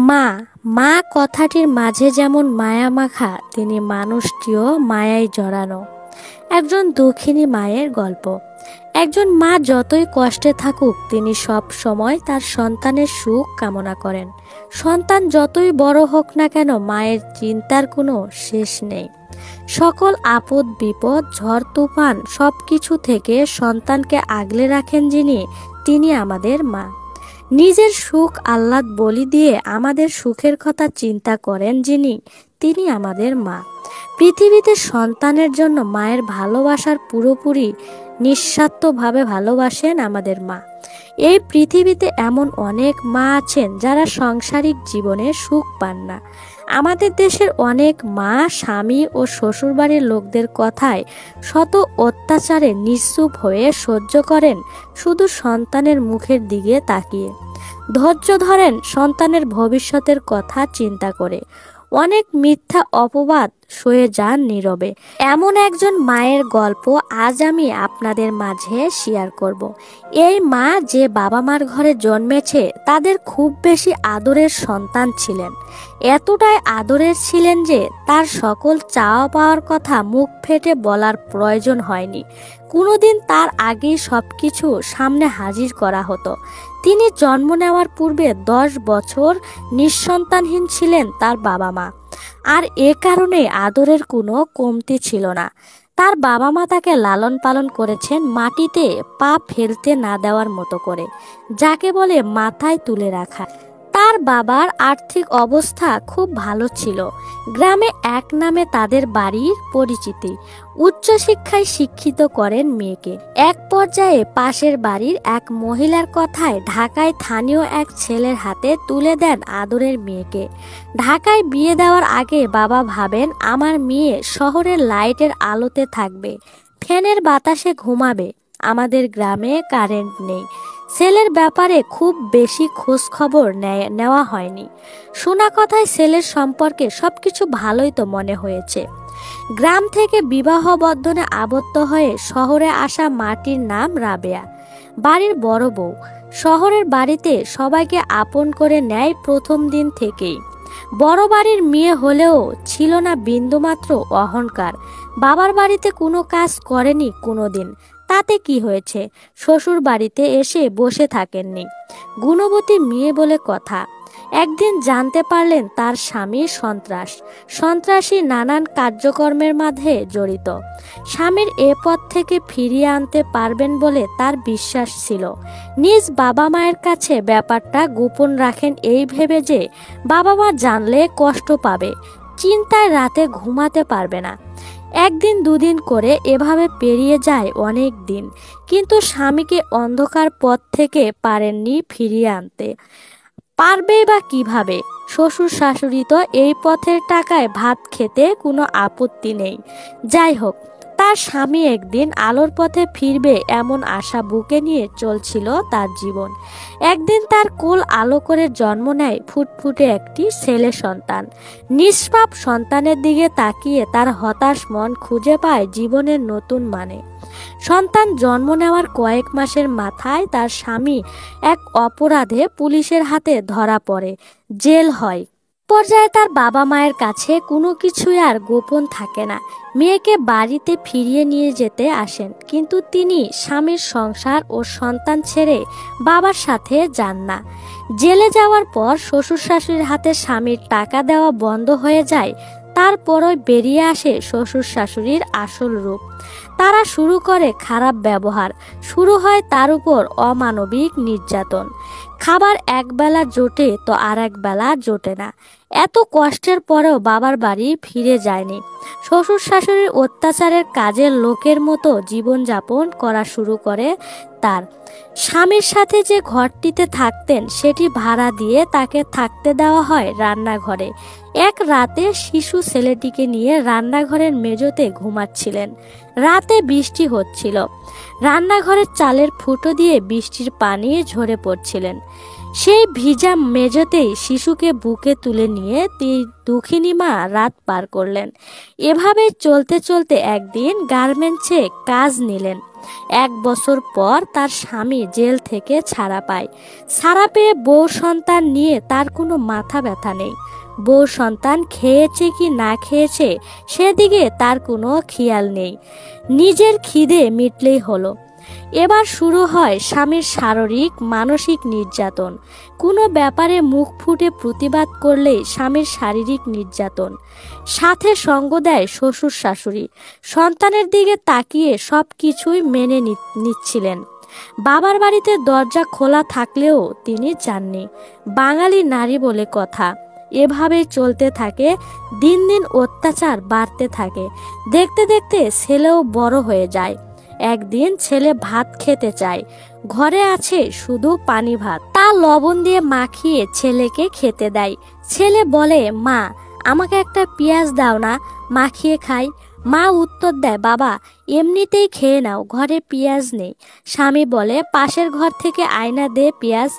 মা মা কথাটির মাঝে যেমন মায়া মাখা, তিনি মানুষটিও মায়ায় জড়ানো। একজন দুঃখিনী মায়ের গল্প। একজন মা যতই কষ্টে থাকুক, তিনি সব সময় তার সন্তানের সুখ কামনা করেন। সন্তান যতই বড় হোক না কেন, মায়ের চিন্তার কোনো শেষ নেই। সকল আপদ বিপদ, ঝড় তুফান সব কিছু থেকে সন্তানকে আগলে রাখেন যিনি, তিনি আমাদের মা। নিজের সুখ আহ্লাদ বলি দিয়ে আমাদের সুখের কথা চিন্তা করেন যিনি, তিনি আমাদের মা। পৃথিবীতে সন্তানের জন্য মায়ের ভালোবাসার পুরোপুরি নিঃস্বার্থভাবে ভালোবাসেন আমাদের মা। এই পৃথিবীতে এমন অনেক মা আছেন যারা সাংসারিক জীবনে সুখ পান না। আমাদের দেশের অনেক মা স্বামী ও শ্বশুরবাড়ির লোকদের কথায় শত অত্যাচারে নিশ্চুপ হয়ে সহ্য করেন, শুধু সন্তানের মুখের দিকে তাকিয়ে ধৈর্য ধরেন, সন্তানের ভবিষ্যতের কথা চিন্তা করে অনেক মিথ্যা অপবাদ সয়ে যান নীরবে। এমন একজন মায়ের গল্প আজ আমি আপনাদের মাঝে শেয়ার করব। এই মা যে বাবা মার ঘরে জন্মেছে, তাদের খুব বেশি আদরের সন্তান ছিলেন। এতটাই আদরের ছিলেন যে তার সকল চাওয়া পাওয়ার কথা মুখ ফেটে বলার প্রয়োজন হয়নি। কোনোদিন তার আগেই সবকিছু সামনে হাজির করা হতো। তিনি জন্ম নেওয়ার পূর্বে 10 বছর নিঃসন্তানহীন ছিলেন তার বাবা মা, আর এ কারণে আদরের কোনো কমতি ছিল না। তার বাবা মা তাকে লালন পালন করেছেন মাটিতে পা ফেলতে না দেওয়ার মতো করে, যাকে বলে মাথায় তুলে রাখা। তার বাবার আর্থিক অবস্থা খুব ভালো ছিল। গ্রামে এক নামে তাদের বাড়ির পরিচিতি। উচ্চশিক্ষায় শিক্ষিত করেন মেয়েকে। এক পর্যায়ে পাশের বাড়ির এক মহিলার কথায় ঢাকায় স্থানীয় এক ছেলের হাতে তুলে দেন আদরের মেয়েকে। ঢাকায় বিয়ে দেওয়ার আগে বাবা ভাবেন, আমার মেয়ে শহরের লাইটের আলোতে থাকবে, ফ্যানের বাতাসে ঘুমাবে। আমাদের গ্রামে কারেন্ট নেই। ছেলের ব্যাপারে খুব বেশি খোঁজ খবর নেওয়া হয়নি। শোনা কথায় ছেলের সম্পর্কে সবকিছু ভালোই তো মনে হয়েছে। গ্রাম থেকে বিবাহ বন্ধনে আবদ্ধ হয়ে শহরে আসা মাটির নাম রাবেয়া, বাড়ির বড় বউ। শহরের বাড়িতে সবাইকে আপন করে নেয় প্রথম দিন থেকেই। বড় বাড়ির মেয়ে হলেও ছিল না বিন্দুমাত্র অহংকার। বাবার বাড়িতে কোনো কাজ করেনি কোনোদিন, তাতে কি হয়েছে? শ্বশুর বাড়িতে এসে বসে থাকেননি। গুণবতী মেয়ে বলে কথা। একদিন জানতে পারলেন তার স্বামী সন্ত্রাসী নানান কার্যক্রমের মাঝে জড়িত। স্বামীর এ পথ থেকে ফিরিয়ে আনতে পারবেন বলে তার বিশ্বাস ছিল। নিজ বাবা মায়ের কাছে ব্যাপারটা গোপন রাখেন এই ভেবে যে বাবা মা জানলে কষ্ট পাবে, চিন্তায় রাতে ঘুমাতে পারবে না। একদিন দুদিন করে এভাবে পেরিয়ে যায় অনেক দিন, কিন্তু স্বামীকে অন্ধকার পথ থেকে পারেননি ফিরিয়ে আনতে। পারবেই বা কিভাবে? শ্বশুর শাশুড়ি তো এই পথের টাকায় ভাত খেতে কোনো আপত্তি নেই। যাই হোক, তার স্বামী একদিন আলোর পথে ফিরবে এমন আশা বুকে নিয়ে চলছিল তার জীবন। একদিন তার কোল আলো করে জন্ম নেয় ফুটফুটে একটি ছেলে সন্তান। নিষ্পাপ সন্তানের দিকে তাকিয়ে তার হতাশ মন খুঁজে পায় জীবনের নতুন মানে। সন্তান জন্ম নেওয়ার কয়েক মাসের মাথায় তার স্বামী এক অপরাধে পুলিশের হাতে ধরা পড়ে, জেল হয়। পর্যায়ে তার বাবা মায়ের কাছে কোনো কিছুই আর গোপন থাকে না। মেয়েকে বাড়িতে ফিরিয়ে নিয়ে যেতে আসেন, কিন্তু তিনি স্বামীর সংসার ও সন্তান ছেড়ে বাবার সাথে যান না। জেলে যাওয়ার পর শ্বশুর শাশুড়ির হাতে স্বামীর টাকা দেওয়া বন্ধ হয়ে যায়। তারপরই বেরিয়ে আসে শ্বশুর শাশুড়ির আসল রূপ। তারা শুরু করে খারাপ ব্যবহার, শুরু হয় তার উপর অমানবিক নির্যাতন। খাবার একবেলা জোটে তো আর এক বেলা জোটে না। এত কষ্টের পরেও বাবার বাড়ি ফিরে যায়নি। শ্বশুর শাশুড়ির অত্যাচারের কাজের লোকের মতো জীবনযাপন করা শুরু করে তার। স্বামীর সাথে যে ঘরটিতে থাকতেন সেটি ভাড়া দিয়ে তাকে থাকতে দেওয়া হয় রান্নাঘরে। এক রাতে শিশু ছেলেটিকে নিয়ে রান্নাঘরের মেঝেতে ঘুমাচ্ছিলেন। রাতে বৃষ্টি হচ্ছিল। রান্নাঘরের চালের ফুটো দিয়ে বৃষ্টির পানি ঝরে পড়ছিলেন। সেই ভিজা মেঝেতেই শিশুকে বুকে তুলে নিয়ে দুঃখিনী মা রাত পার করলেন। এভাবে চলতে চলতে একদিন গার্মেন্টসে কাজ নিলেন। 1 বছর পর তার স্বামী জেল থেকে ছাড়া পায়। ছাড়া পেয়ে বউ সন্তান নিয়ে তার কোনো মাথা ব্যথা নেই। বউ সন্তান খেয়েছে কি না খেয়েছে সেদিকে তার কোনো খেয়াল নেই। নিজের খিদে মিটলেই হলো। এবার শুরু হয় স্বামীর শারীরিক মানসিক নির্যাতন। কোনো ব্যাপারে মুখ ফুটে প্রতিবাদ করলেই স্বামীর শারীরিক নির্যাতন। সাথে সঙ্গ দেয় শ্বশুর শাশুড়ি। সন্তানের দিকে তাকিয়ে সব কিছুই মেনে নিচ্ছিলেন। বাবার বাড়িতে দরজা খোলা থাকলেও তিনি যাননি। বাঙালি নারী বলে কথা। এভাবেই চলতে থাকে। দিন দিন অত্যাচার বাড়তে থাকে। দেখতে দেখতে ছেলেও বড় হয়ে যায়। একদিন ছেলে ভাত খেতে চায়। ঘরে আছে শুধু পানি ভাত। তা লবণ দিয়ে মাখিয়ে ছেলেকে খেতে দেয়। ছেলে বলে, মা আমাকে একটা পেঁয়াজ দাও না, মাখিয়ে খাই। মা উত্তর দেয়, বাবা এমনিতেই খেয়ে নাও, ঘরে পেঁয়াজ নেই। স্বামী বলে, পাশের ঘর থেকে আয়না দে পেঁয়াজ।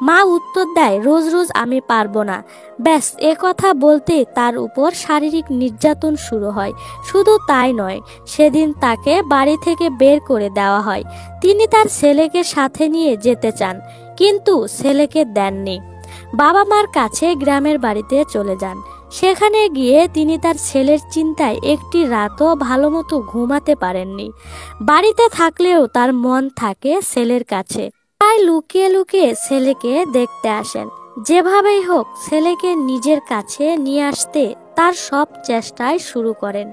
মা উত্তর দেয়, রোজ রোজ আমি পারবো না। ব্যাস কথা বলতে তার উপর শারীরিক নির্যাতন শুরু হয়। শুধু তাই নয়, সেদিন তাকে বাড়ি থেকে বের করে দেওয়া হয়। তিনি তার ছেলেকে সাথে নিয়ে যেতে চান, কিন্তু ছেলেকে দেননি। বাবা মার কাছে গ্রামের বাড়িতে চলে যান। সেখানে গিয়ে তিনি তার ছেলের চিন্তায় একটি রাতও ভালো মতো ঘুমাতে পারেননি। বাড়িতে থাকলেও তার মন থাকে ছেলের কাছে। তাই লুকিয়ে লুকিয়ে ছেলেকে দেখতে আসেন। যেভাবেই হোক ছেলেকে নিজের কাছে নিয়ে আসতে তার সব চেষ্টাই শুরু করেন।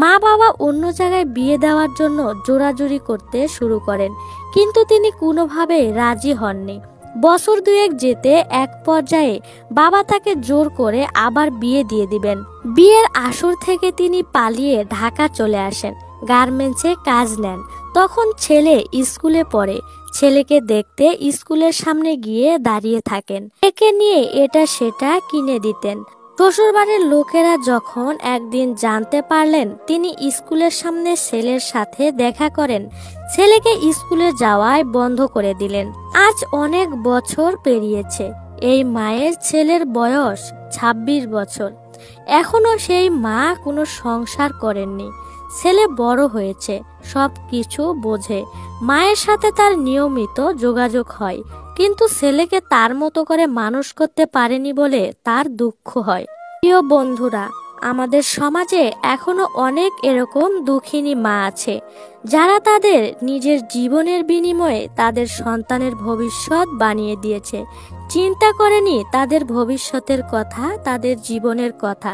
মা বাবা অন্য জায়গায় বিয়ে দেওয়ার জন্য জোরাজুরি করতে শুরু করেন, কিন্তু তিনি কোনোভাবেই রাজি হননি। বছর 2 যেতে এক পর্যায়ে বাবা তাকে জোর করে আবার বিয়ে দিয়ে দিবেন। বিয়ের আসর থেকে তিনি পালিয়ে ঢাকা চলে আসেন। গার্মেন্টসে কাজ নেন। তখন ছেলে স্কুলে পড়ে। ছেলেকে দেখতে স্কুলের সামনে গিয়ে দাঁড়িয়ে থাকেন। একে নিয়ে এটা সেটা কিনে দিতেন। শ্বশুরবাড়ির লোকেরা যখন একদিন জানতে পারলেন তিনি স্কুলের সামনে ছেলের সাথে দেখা করেন, ছেলেকে স্কুলে যাওয়ায় বন্ধ করে দিলেন। আজ অনেক বছর পেরিয়েছে। এই মায়ের ছেলের বয়স 26 বছর। এখনো সেই মা কোনো সংসার করেননি। ছেলে বড় হয়েছে, সব কিছু বোঝে। মায়ের সাথে তার নিয়মিত যোগাযোগ হয়, কিন্তু ছেলেকে তার মতো করে মানুষ করতে পারেনি বলে তার দুঃখ হয়। প্রিয় বন্ধুরা, আমাদের সমাজে এখনো অনেক এরকম দুঃখিনী মা আছে, যারা তাদের নিজের জীবনের বিনিময়ে তাদের সন্তানের ভবিষ্যৎ বানিয়ে দিয়েছে। চিন্তা করেনি তাদের ভবিষ্যতের কথা, তাদের জীবনের কথা।